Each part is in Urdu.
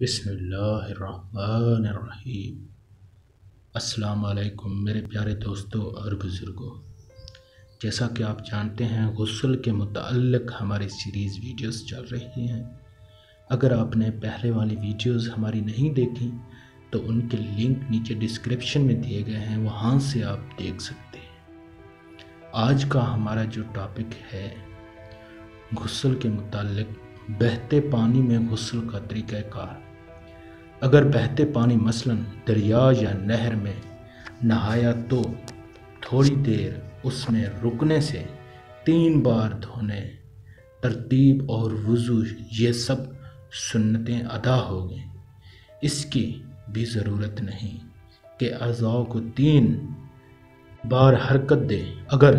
بسم اللہ الرحمن الرحیم۔ السلام علیکم میرے پیارے دوستوں اور بزرگوں۔ جیسا کہ آپ جانتے ہیں غسل کے متعلق ہماری سیریز ویڈیوز چل رہی ہیں۔ اگر آپ نے پہلے والی ویڈیوز ہماری نہیں دیکھی تو ان کے لنک نیچے ڈسکرپشن میں دیے گئے ہیں، وہاں سے آپ دیکھ سکتے ہیں۔ آج کا ہمارا جو ٹاپک ہے غسل کے متعلق بہتے پانی میں غسل کا طریقہ کار۔ اگر بہتے پانی مثلاً دریا یا نہر میں نہایا تو تھوڑی دیر اس میں رکنے سے 3 بار دھونے، ترتیب اور وضو یہ سب سنتیں ادا ہو گئیں۔ اس کی بھی ضرورت نہیں کہ اعضاء کو 3 بار حرکت دے۔ اگر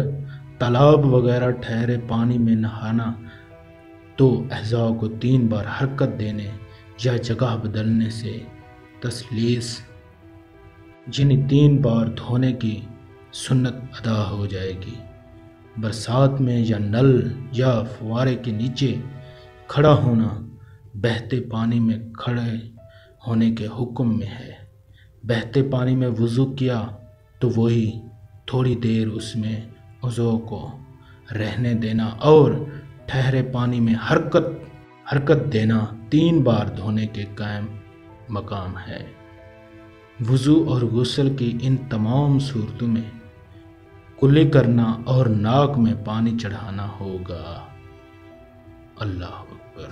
تالاب وغیرہ ٹھہرے پانی میں نہانا تو اعضاء کو 3 بار حرکت دینے یا جگہ بدلنے سے تسلیس یعنی 3 بار دھونے کی سنت ادا ہو جائے گی۔ برسات میں یا نل یا فوارے کے نیچے کھڑا ہونا بہتے پانی میں کھڑے ہونے کے حکم میں ہے۔ بہتے پانی میں وضو کیا تو وہی تھوڑی دیر اس میں اعضاء کو رہنے دینا اور ٹھہرے پانی میں حرکت دینا 3 بار دھونے کے قائم مقام ہے۔ وضو اور غسل کی ان تمام صورتوں میں کلی کرنا اور ناک میں پانی چڑھانا ہوگا۔ اللہ اکبر۔